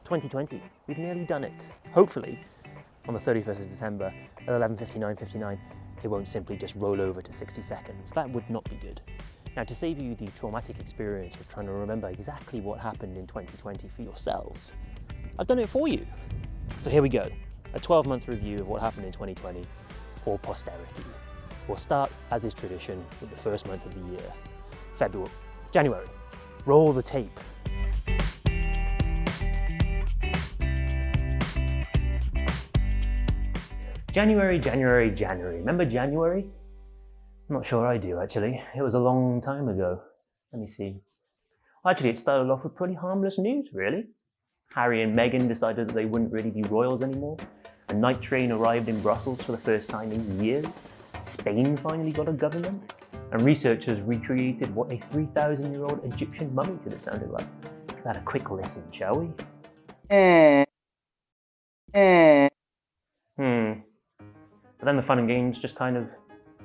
2020, we've nearly done it. Hopefully, on the 31st of December at 11:59:59, it won't simply just roll over to 60 seconds. That would not be good. Now, to save you the traumatic experience of trying to remember exactly what happened in 2020 for yourselves, I've done it for you. So here we go, a 12-month review of what happened in 2020 for posterity. We'll start, as is tradition, with the first month of the year, January. Roll the tape. January. Remember January? I'm not sure I do, actually. It was a long time ago. Let me see. Actually, it started off with pretty harmless news, really. Harry and Meghan decided that they wouldn't really be royals anymore. A night train arrived in Brussels for the first time in years. Spain finally got a government. And researchers recreated what a 3,000-year-old Egyptian mummy could have sounded like. Let's have a quick listen, shall we? But then the fun and games just kind of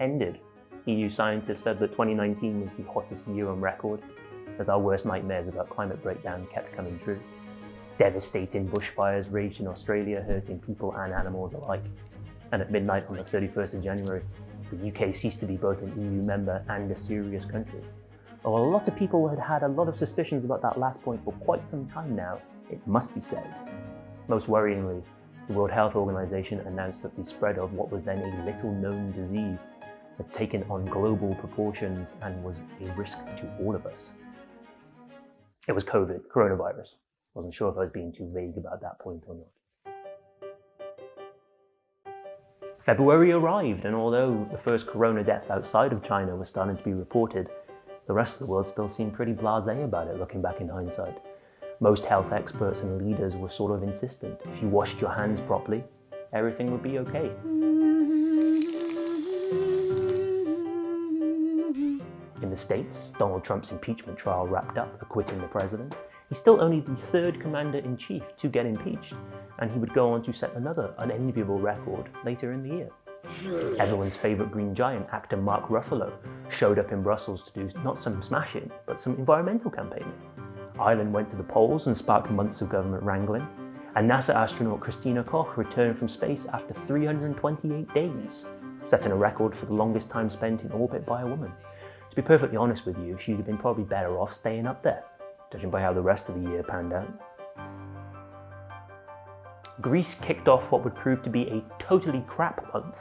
ended. EU scientists said that 2019 was the hottest year on record, as our worst nightmares about climate breakdown kept coming true. Devastating bushfires raged in Australia, hurting people and animals alike. And at midnight on the 31st of January, the UK ceased to be both an EU member and a serious country. Although a lot of people had had a lot of suspicions about that last point for quite some time now, it must be said. Most worryingly, the World Health Organization announced that the spread of what was then a little-known disease had taken on global proportions and was a risk to all of us. It was COVID, coronavirus. Wasn't sure if I was being too vague about that point or not. February arrived, and although the first corona deaths outside of China were starting to be reported, the rest of the world still seemed pretty blasé about it looking back in hindsight. Most health experts and leaders were sort of insistent. If you washed your hands properly, everything would be okay. In the States, Donald Trump's impeachment trial wrapped up, acquitting the president. He's still only the third commander-in-chief to get impeached, and he would go on to set another unenviable record later in the year. Everyone's favourite Green Giant, actor Mark Ruffalo, showed up in Brussels to do not some smashing, but some environmental campaigning. Ireland went to the polls and sparked months of government wrangling, and NASA astronaut Christina Koch returned from space after 328 days, setting a record for the longest time spent in orbit by a woman. To be perfectly honest with you, she'd have been probably better off staying up there, judging by how the rest of the year panned out. Greece kicked off what would prove to be a totally crap month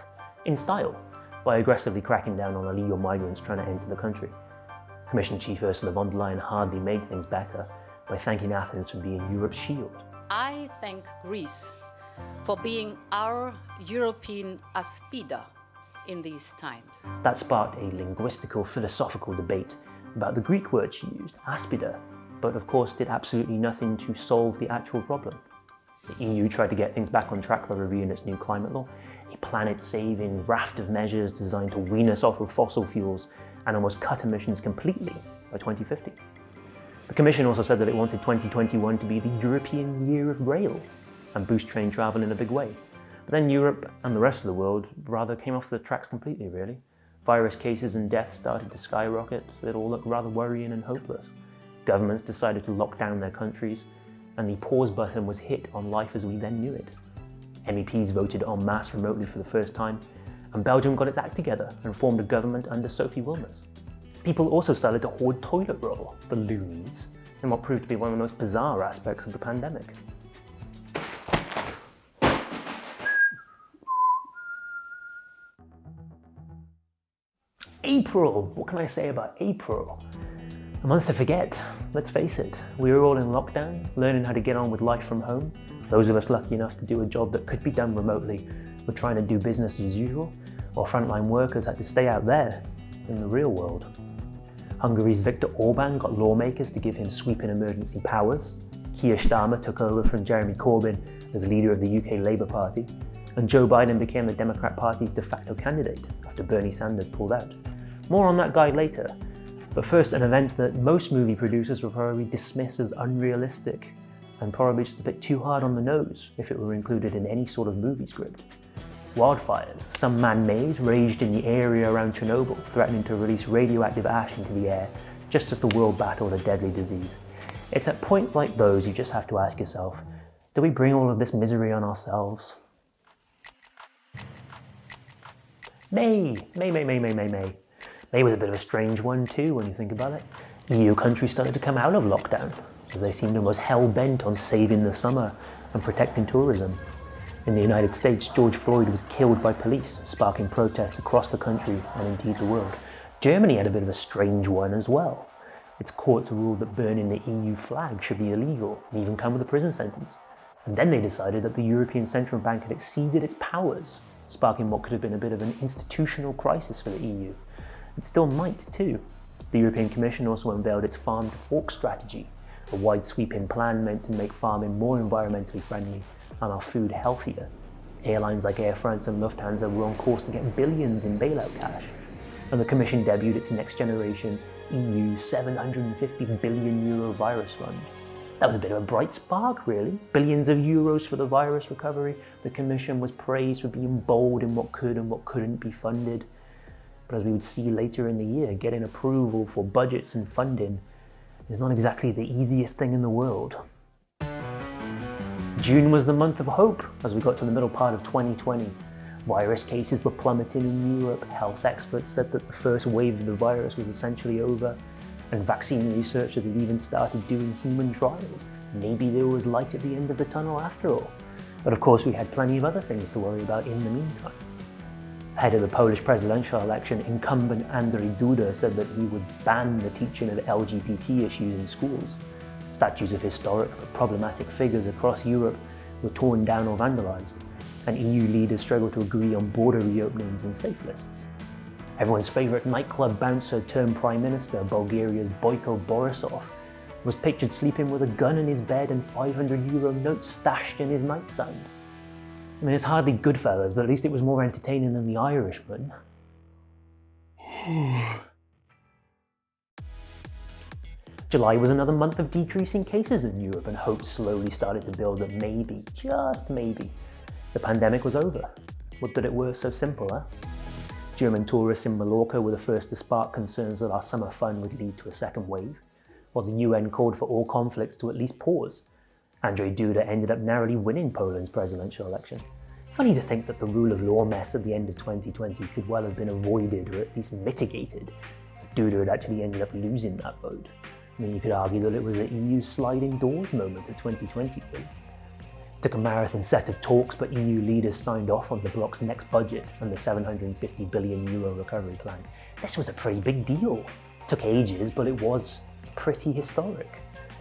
in style by aggressively cracking down on illegal migrants trying to enter the country. Commission Chief Ursula von der Leyen hardly made things better by thanking Athens for being Europe's shield. I thank Greece for being our European Aspida in these times. That sparked a linguistical, philosophical debate about the Greek word she used, aspida, but of course did absolutely nothing to solve the actual problem. The EU tried to get things back on track by reviewing its new climate law, a planet-saving raft of measures designed to wean us off of fossil fuels and almost cut emissions completely by 2050. The Commission also said that it wanted 2021 to be the European Year of Rail and boost train travel in a big way. But then Europe and the rest of the world rather came off the tracks completely, really. Virus cases and deaths started to skyrocket. It all looked rather worrying and hopeless. Governments decided to lock down their countries, and the pause button was hit on life as we then knew it. MEPs voted en masse remotely for the first time, and Belgium got its act together and formed a government under Sophie Wilmers. People also started to hoard toilet roll, the loonies, in what proved to be one of the most bizarre aspects of the pandemic. April! What can I say about April? A month to forget. Let's face it, we were all in lockdown, learning how to get on with life from home. Those of us lucky enough to do a job that could be done remotely were trying to do business as usual, while frontline workers had to stay out there, in the real world. Hungary's Viktor Orban got lawmakers to give him sweeping emergency powers. Keir Starmer took over from Jeremy Corbyn as leader of the UK Labour Party, and Joe Biden became the Democrat Party's de facto candidate after Bernie Sanders pulled out. More on that guy later, but first an event that most movie producers will probably dismiss as unrealistic and probably just a bit too hard on the nose if it were included in any sort of movie script. Wildfires, some man-made, raged in the area around Chernobyl, threatening to release radioactive ash into the air just as the world battled a deadly disease. It's at points like those you just have to ask yourself, Do we bring all of this misery on ourselves? May was a bit of a strange one too when you think about it. EU countries started to come out of lockdown as they seemed almost hell-bent on saving the summer and protecting tourism. In the United States, George Floyd was killed by police, sparking protests across the country and indeed the world. Germany had a bit of a strange one as well. Its courts ruled that burning the EU flag should be illegal and even come with a prison sentence. And then they decided that the European Central Bank had exceeded its powers, sparking what could have been a bit of an institutional crisis for the EU. It still might too. The European Commission also unveiled its farm to fork strategy, a wide sweeping plan meant to make farming more environmentally friendly and our food healthier. Airlines like Air France and Lufthansa were on course to get billions in bailout cash, and the Commission debuted its next generation EU €750 billion virus fund. That was a bit of a bright spark, really. Billions of euros for the virus recovery. The Commission was praised for being bold in what could and what couldn't be funded. But as we would see later in the year, getting approval for budgets and funding is not exactly the easiest thing in the world. June was the month of hope as we got to the middle part of 2020. Virus cases were plummeting in Europe. Health experts said that the first wave of the virus was essentially over, and vaccine researchers had even started doing human trials. Maybe there was light at the end of the tunnel after all. But of course we had plenty of other things to worry about in the meantime. Ahead of the Polish presidential election, incumbent Andrzej Duda said that he would ban the teaching of LGBT issues in schools. Statues of historic but problematic figures across Europe were torn down or vandalized, and EU leaders struggled to agree on border reopenings and safe lists. Everyone's favourite nightclub bouncer turned Prime Minister, Bulgaria's Boyko Borisov, was pictured sleeping with a gun in his bed and €500 notes stashed in his nightstand. I mean, it's hardly Goodfellas, but at least it was more entertaining than The Irishman. July was another month of decreasing cases in Europe, and hope slowly started to build that maybe, just maybe, the pandemic was over. What did it were so simple, huh? German tourists in Mallorca were the first to spark concerns that our summer fun would lead to a second wave, while the UN called for all conflicts to at least pause. Andrzej Duda ended up narrowly winning Poland's presidential election. Funny to think that the rule of law mess at the end of 2020 could well have been avoided or at least mitigated if Duda had actually ended up losing that vote. I mean, you could argue that it was the EU's sliding doors moment of 2020. It took a marathon set of talks, but EU leaders signed off on the bloc's next budget and the €750 billion recovery plan. This was a pretty big deal. It took ages, but it was pretty historic.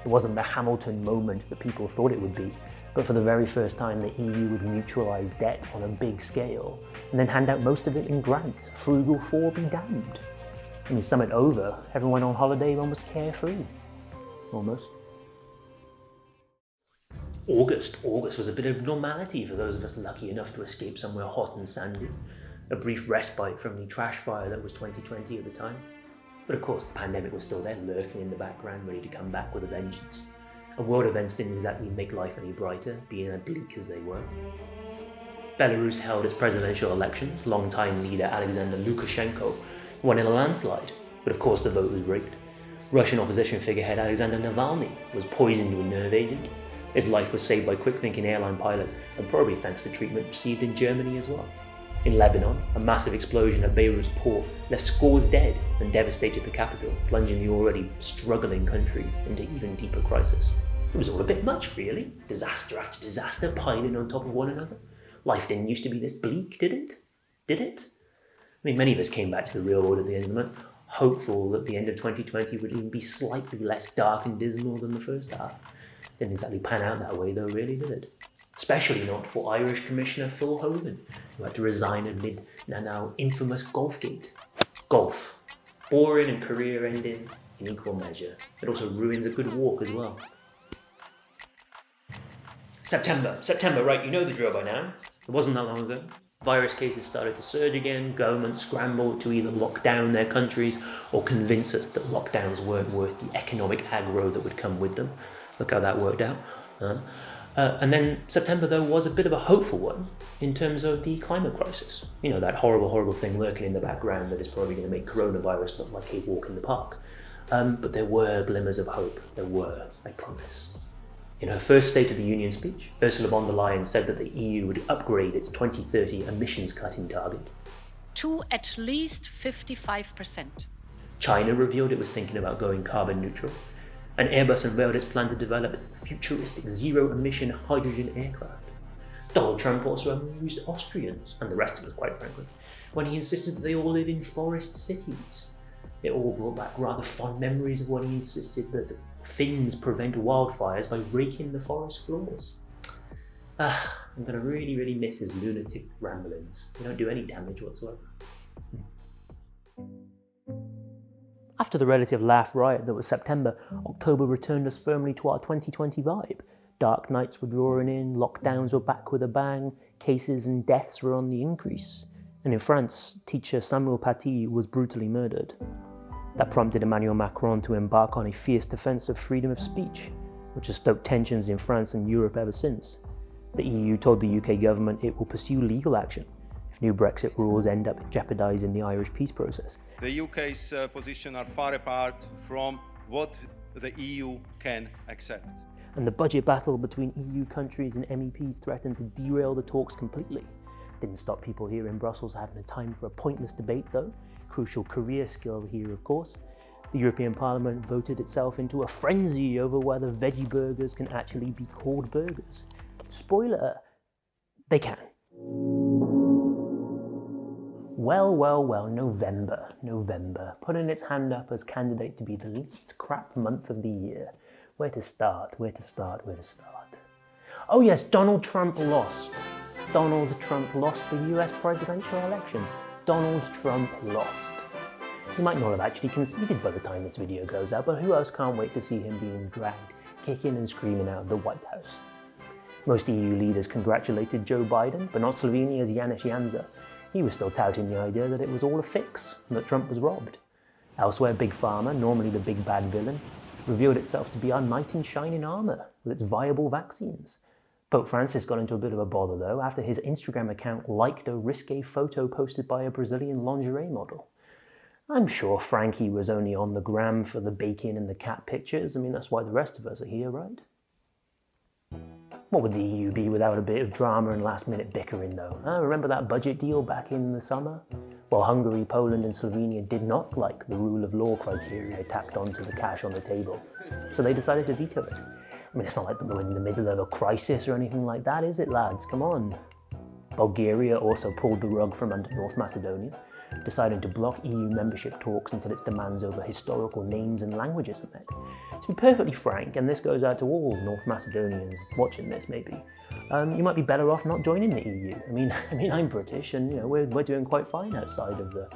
It wasn't the Hamilton moment that people thought it would be, but for the very first time the EU would mutualise debt on a big scale and then hand out most of it in grants. Frugal four be damned. I mean, summit over, everyone on holiday almost carefree. Almost. August was a bit of normality for those of us lucky enough to escape somewhere hot and sandy. A brief respite from the trash fire that was 2020 at the time. But of course the pandemic was still there, lurking in the background, ready to come back with a vengeance. And world events didn't exactly make life any brighter, being as bleak as they were. Belarus held its presidential elections. Longtime leader Alexander Lukashenko won in a landslide, but of course the vote was rigged. Russian opposition figurehead Alexander Navalny was poisoned to a nerve agent. His life was saved by quick-thinking airline pilots, and probably thanks to treatment received in Germany as well. In Lebanon, a massive explosion at Beirut's port left scores dead and devastated the capital, plunging the already struggling country into even deeper crisis. It was all a bit much, really. Disaster after disaster piling on top of one another. Life didn't used to be this bleak, did it? Did it? I mean, many of us came back to the real world at the end of the month, hopeful that the end of 2020 would even be slightly less dark and dismal than the first half. Didn't exactly pan out that way though, really, did it? Especially not for Irish Commissioner Phil Hogan, who had to resign amid the now infamous Golfgate. Golf. Boring and career-ending in equal measure. It also ruins a good walk as well. September, right, you know the drill by now. It wasn't that long ago. Virus cases started to surge again, governments scrambled to either lock down their countries or convince us that lockdowns weren't worth the economic aggro that would come with them. Look how that worked out. And then September, though, was a bit of a hopeful one in terms of the climate crisis. You know, that horrible thing lurking in the background that is probably going to make coronavirus look like a walk in the park. But there were glimmers of hope. There were, I promise. In her first State of the Union speech, Ursula von der Leyen said that the EU would upgrade its 2030 emissions cutting target to at least 55%. China revealed it was thinking about going carbon neutral, and Airbus unveiled its plan to develop futuristic zero-emission hydrogen aircraft. Donald Trump also amused Austrians, and the rest of us quite frankly, when he insisted that they all live in forest cities. It all brought back rather fond memories of when he insisted that Finns prevent wildfires by raking the forest floors. I'm going to really miss his lunatic ramblings. They don't do any damage whatsoever. After the relative laugh riot that was September, October returned us firmly to our 2020 vibe. Dark nights were drawing in, lockdowns were back with a bang, cases and deaths were on the increase. And in France, teacher Samuel Paty was brutally murdered. That prompted Emmanuel Macron to embark on a fierce defence of freedom of speech, which has stoked tensions in France and Europe ever since. The EU told the UK government it will pursue legal action if new Brexit rules end up jeopardising the Irish peace process. The UK's position are far apart from what the EU can accept. And the budget battle between EU countries and MEPs threatened to derail the talks completely. Didn't stop people here in Brussels having a time for a pointless debate though. Crucial career skill here, of course. The European Parliament voted itself into a frenzy over whether veggie burgers can actually be called burgers. Spoiler, they can. Well, November, putting its hand up as candidate to be the least crap month of the year. Where to start? Oh yes, Donald Trump lost. Donald Trump lost the US presidential election. Donald Trump lost. He might not have actually conceded by the time this video goes out, but who else can't wait to see him being dragged, kicking and screaming out of the White House? Most EU leaders congratulated Joe Biden, but not Slovenia's Janez Janša. He was still touting the idea that it was all a fix, and that Trump was robbed. Elsewhere, Big Pharma, normally the big bad villain, revealed itself to be our knight in shining armour with its viable vaccines. Pope Francis got into a bit of a bother though after his Instagram account liked a risque photo posted by a Brazilian lingerie model. I'm sure Frankie was only on the gram for the bacon and the cat pictures. I mean, that's why the rest of us are here, right? What would the EU be without a bit of drama and last-minute bickering though? Remember that budget deal back in the summer? Well, Hungary, Poland and Slovenia did not like the rule of law criteria tacked onto the cash on the table, so they decided to veto it. I mean, it's not like we're in the middle of a crisis or anything like that, is it, lads? Come on. Bulgaria also pulled the rug from under North Macedonia, deciding to block EU membership talks until its demands over historical names and languages are met. To be perfectly frank, and this goes out to all North Macedonians watching this maybe, you might be better off not joining the EU. I mean, I'm British, and you know we're doing quite fine outside of the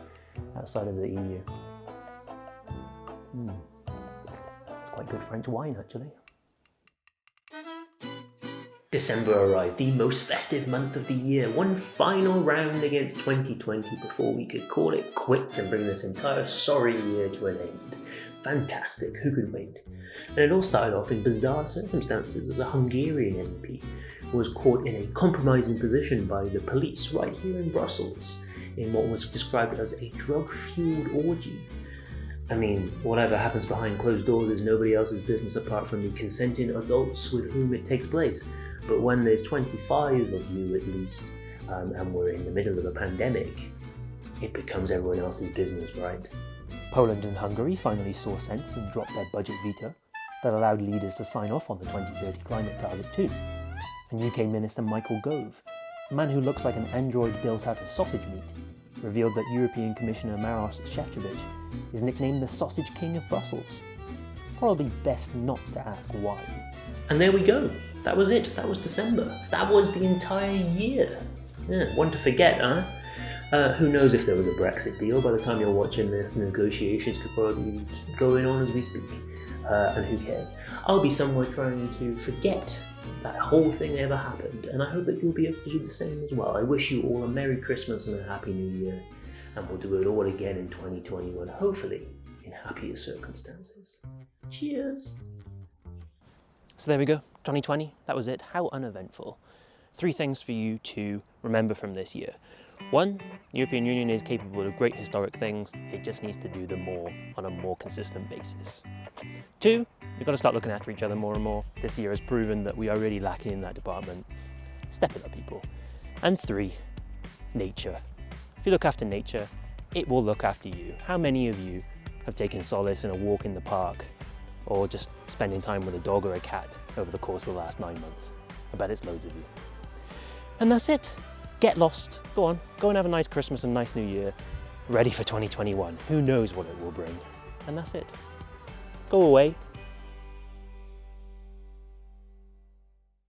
EU. It's quite good French wine, actually. December arrived, the most festive month of the year, one final round against 2020 before we could call it quits and bring this entire sorry year to an end. Fantastic, who could wait? And it all started off in bizarre circumstances as a Hungarian MEP was caught in a compromising position by the police right here in Brussels in what was described as a drug-fueled orgy. I mean, whatever happens behind closed doors is nobody else's business apart from the consenting adults with whom it takes place. But when there's 25 of you at least, and we're in the middle of a pandemic, it becomes everyone else's business, right? Poland and Hungary finally saw sense and dropped their budget veto that allowed leaders to sign off on the 2030 climate target too. And UK Minister Michael Gove, a man who looks like an android built out of sausage meat, revealed that European Commissioner Maros Šefčovič is nicknamed the Sausage King of Brussels. Probably best not to ask why. And there we go. That was it. That was December. That was the entire year. Yeah, one to forget, huh? Who knows if there was a Brexit deal? By the time you're watching this, the negotiations could probably be going on as we speak. And who cares? I'll be somewhere trying to forget that whole thing ever happened, and I hope that you'll be able to do the same as well. I wish you all a Merry Christmas and a Happy New Year, and we'll do it all again in 2021, hopefully in happier circumstances. Cheers! So there we go, 2020, that was it. How uneventful. 3 things for you to remember from this year. 1, the European Union is capable of great historic things, it just needs to do them more on a more consistent basis. 2, We've got to start looking after each other more and more. This year has proven that we are really lacking in that department. Step it up, people. And 3, nature. If you look after nature, it will look after you. How many of you have taken solace in a walk in the park or just spending time with a dog or a cat over the course of the last 9 months? I bet it's loads of you. And that's it. Get lost. Go on. Go and have a nice Christmas and nice New Year. Ready for 2021. Who knows what it will bring? And that's it. Go away,